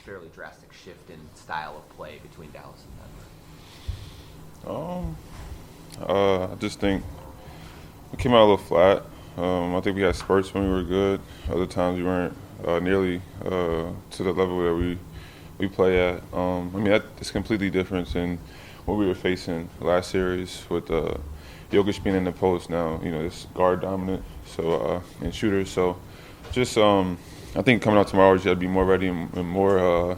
fairly drastic shift in style of play between Dallas and I just think we came out a little flat. I think we had spurts when we were good. Other times we weren't nearly to the level that we play at. That's completely different than what we were facing last series with Jokic being in the post now. It's guard dominant, and shooters. So just I think coming out tomorrow, we just got to be more ready and more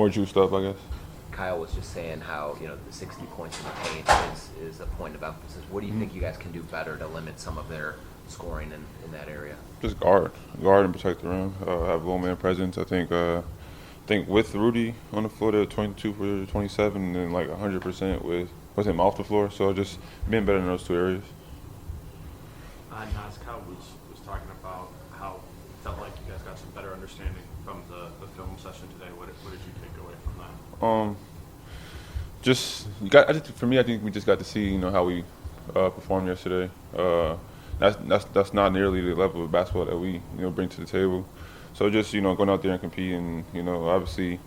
juiced up, I guess. Kyle was just saying how the 60 points in the paint is a point of emphasis. What do you think you guys can do better to limit some of their scoring in that area? Just guard and protect the rim. Have low man presence. I think with Rudy on the floor, they're 22 for 27, and then like 100% with him off the floor. So just being better in those two areas. Nas, Kyle was talking about how it felt like you guys got some better understanding from the film session today. What did you take away from that? For me, I think we just got to see how we performed yesterday. That's not nearly the level of basketball that we bring to the table. So just going out there and competing. Obviously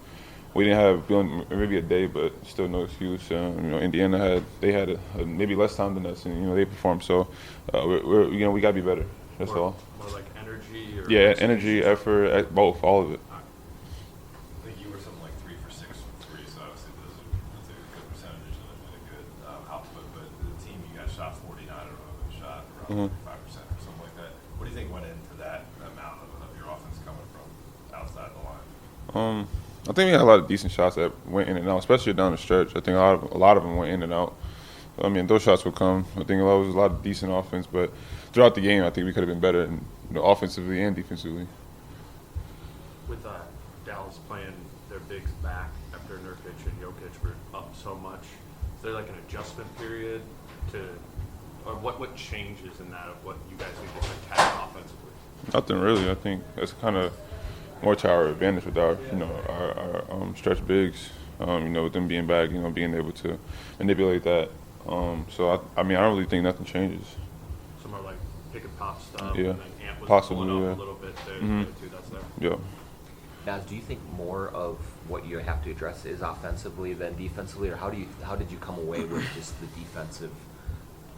we didn't have maybe a day, but still no excuse. Indiana had maybe less time than us, and they performed. So we got to be better. That's all. More like energy. Yeah, energy, effort, both, all of it. I think you were something like 3 for 6 from three, so obviously that's a good percentage and a good output. But the team, you guys shot 49 or shot around 35% or something like that. What do you think went into that amount of your offense coming from outside the line? I think we had a lot of decent shots that went in and out, especially down the stretch. I think a lot of them went in and out. Those shots would come. I think it was a lot of decent offense, but throughout the game, I think we could have been better, offensively and defensively. With Dallas playing their bigs back after Nurkic and Jokic were up so much, is there like an adjustment period or what changes in that of what you guys need to attack offensively? Nothing really. I think it's kind of more to our advantage with our stretch bigs. With them being back, being able to manipulate that. So I don't really think nothing changes. Some more like pick and pop stuff. Yeah, and then Ant was possibly. pulling Yeah. up a little bit there too. That's there. Yeah. Naz, do you think more of what you have to address is offensively than defensively, or how did you come away with just the defensive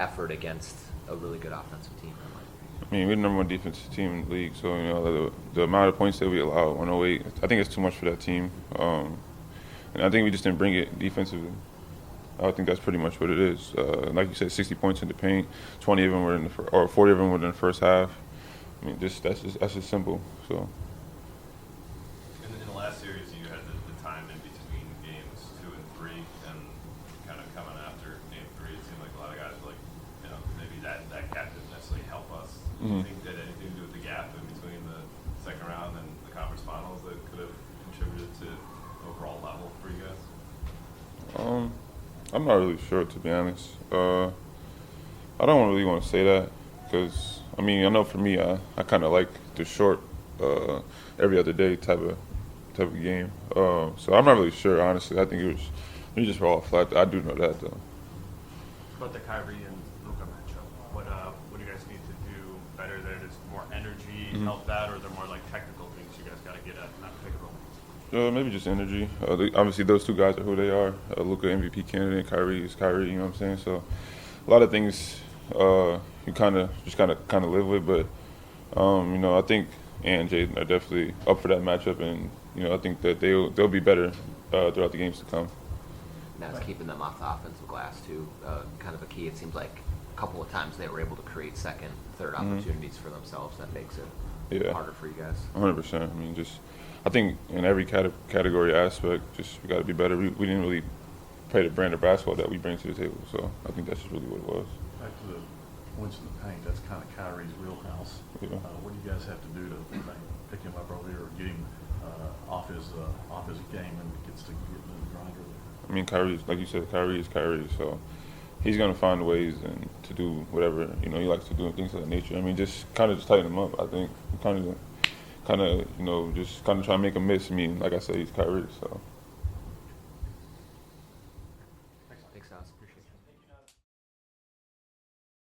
effort against a really good offensive team? We're the number one defensive team in the league, so the amount of points that we allow, 108, I think it's too much for that team. And I think we just didn't bring it defensively. I think that's pretty much what it is. Like you said, 60 points in the paint, 20 of them were or 40 of them were in the first half. That's just simple. So. In the last series, you had the time in between games 2 and 3, and kind of coming after game 3, it seemed like a lot of guys were like, maybe that gap didn't necessarily help us. Do you think that anything to do with the gap in between the second round and the conference finals that could have contributed to overall level for you guys? I'm not really sure, to be honest. I don't really want to say that because I know for me, I kind of like the short, every other day type of game. So I'm not really sure, honestly. I think we just were all flat. I do know that though. About the Kyrie and Luka matchup, what do you guys need to do better there? Does more energy help that, or are there more like technical things you guys got to get at in that pick and roll? Maybe just energy. Obviously, those two guys are who they are. Luka MVP candidate, Kyrie is Kyrie. You know what I'm saying? So a lot of things you kind of live with, but I think Ant and Jaden are definitely up for that matchup, and I think that they'll be better throughout the games to come. Now it's keeping them off the offensive glass too, kind of a key. It seems like a couple of times they were able to create second, third opportunities for themselves. That makes it harder for you guys. 100%. I think in every category aspect, we got to be better. We didn't really play the brand of basketball that we bring to the table, so I think that's just really what it was. Back to the points in the paint, that's kind of Kyrie's wheelhouse. Yeah. What do you guys have to do to pick him up earlier or get him off his game and gets to get in the grinder there? Kyrie, like you said, Kyrie is Kyrie, so he's gonna find ways and to do whatever he likes to do and things of that nature. Just tighten him up. I think just try to make him miss. Like I said, he's Kyrie, so.